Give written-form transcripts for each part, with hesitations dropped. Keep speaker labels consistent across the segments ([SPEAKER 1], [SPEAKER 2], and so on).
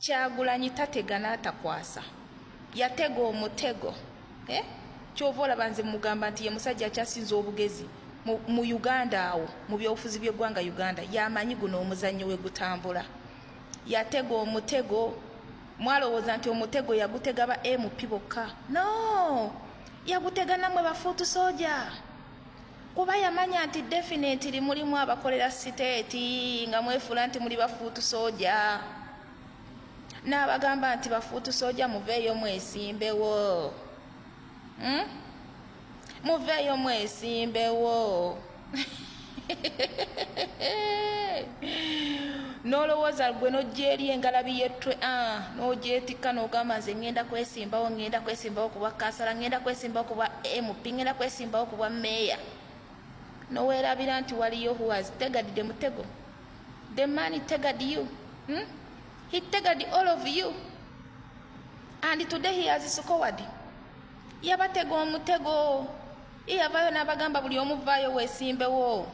[SPEAKER 1] Kyagulanyi tatega n'atakwasa, yatega omutego. Kyova olaba nze mugamba nti ye musajja akyasinza obugezi mu Uganda awo, mu byobufuzi by'eggwanga Uganda, yamanyi guno omuzannyo we gutambula. Yatega omutego, mwalowooza nti omutego yagutega ba MP bokka. No, yagutega namwe bafuutu soja, kuba yamanya nti definitely mulimu abakolera siteeti nga mwefuula nti muli bafuutu soja. N'abagamba nti bafuutu soja muveeyo mwesimbewo. Muveeyo mwesimbewo. Nolowooza gwe nojja eri engalabi yettwe n'ogyetikka n'ogamba nze ngenda kwesimbawo ku bwa kansala, ngenda kwesimbawo ku bwa MP, ngenda kwesimbawo ku bwa meeya. Noweerabira nti waliyo who has tegged the mutego. The man tegged you. He tegged all of you. And today he has scored. Yabatega omutego. Yavaayo n'abagamba buli omu vaayo weesimbewo.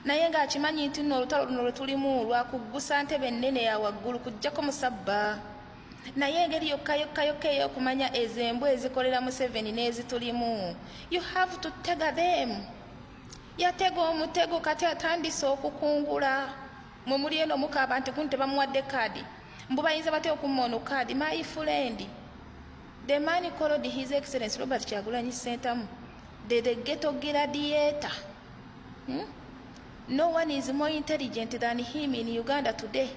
[SPEAKER 1] Naye ng'akimanyi nti nno olutalo luno lwe tulimu lwakuggusa ntebe ennene ya waggulu kujjako musabba. Naye engeri yokka ey'okumanya ezembwa ezikolera Museveni n'ezitulimu. You have to tega them. Yatega omutego kati atandise okukungula. Mwe muli eno mukaaba nti kunti tebamuwadde kaadi. Mbu bayinza batya okumma ono kaadi? My friend, the man called His Excellency Robert Kyagulanyi Ssentamu, the ghetto gladiator. No one is more intelligent than him in Uganda today,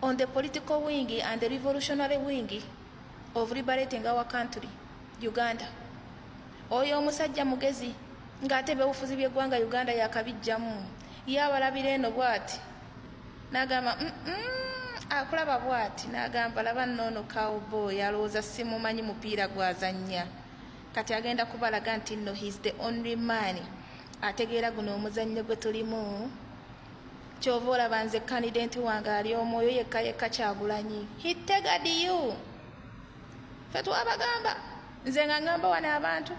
[SPEAKER 1] on the political wing and the revolutionary wing of liberating our country, Uganda. Oyo omusajja mugezi ng'ate bebufuzi by'eggwanga Uganda yakabijjamu. Yabalabira eno bw'ati n'agamba akulaba bw'ati n'agamba laba nnono cowboy alowooza simumanyi mupiira gwazannya. Kati agenda kubalaga nti nno he's the only man ategeera guno omuzannyo gwe tulimu. Kyova olaba nze candidate wange ali omwoyo yekka Kyagulanyi. He tegged you. Ffe twabagamba, nze nga ngamba wano abantu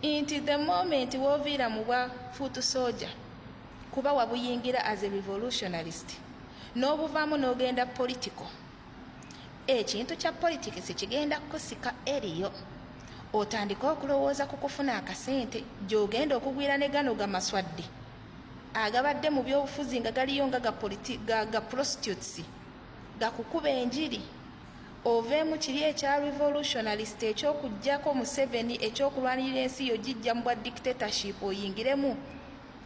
[SPEAKER 1] nti the moment wooviira mu bwa fuutu soja kuba wabuyingira as a revolutionalist n'obuvaamu n'ogenda political, ekintu kya politics kigenda kusika eriyo. Otandika okulowooza ku kufuna akasente gy'ogenda okugwira ne gano gamaswadde agabadde mu byobufuzi nga galiyo nga ga prostitutes gakukuba enjiri. Oveemu kiri ekya revolutionalist eky'okuggyako Museveni ekyokulwanirira ensi yo gijja mu bwa dictatorship oyingiremu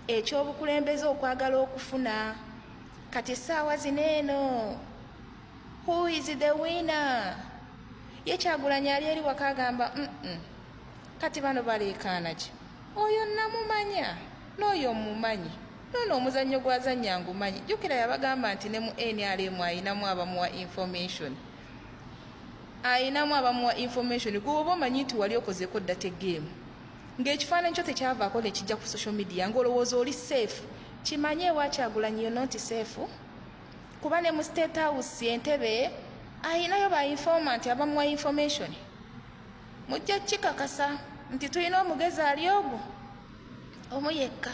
[SPEAKER 1] ekyobukulembeze okwagala okufuna. Kati essaawa zino eno who is the winner? Ye Kyagulanyi ali eri waka agamba kati bano baleekaana ki? Oyo namumanya n'oyo mumanyi, noono omuzannyo gwazannya ngumanyi. Jjukira yabagamba nti ne mu NRM ayinamu abamuwa information. Ayinamu abamuwa information gw'oba omanyi nti wali okozeeko data egeemu ng'ekifaananyi kyo tekyavaako ne kijja ku social media ng'olowooza oli safe. Kimanye ewa Kyagulanyi you're not safe, kuba ne mu State House entebe ayinayo ba informant abamuwa information. Mujja kikakasa nti tulina omugezi ali ogwo omu yekka.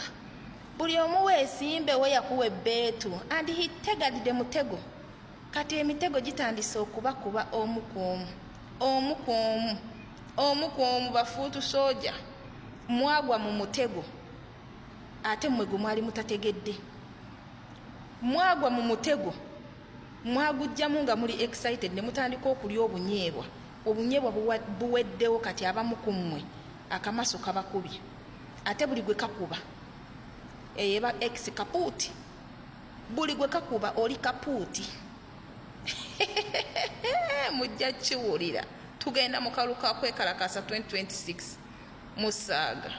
[SPEAKER 1] Buli omu weesimbe we yakuwa ebbeetu and he tegged the mutego. Kati emitego gitandise okubakuba omu ku omu bafuutu soja mwagwa mu mutego ate mmwe gwe mwali mutategedde. Mwagwa mu mutego mwagujjamu nga muli excited ne mutandika okulya obunyeebwa buweddewo. Kati abamu ku mmwe akamaso kabakubye ate buli gwe kakuba eba ex kapuuti, buli gwe kakuba oli kapuuti. Mujja kiwulira tugenda mu kalu ka kwekalakasa 2026 musaaga.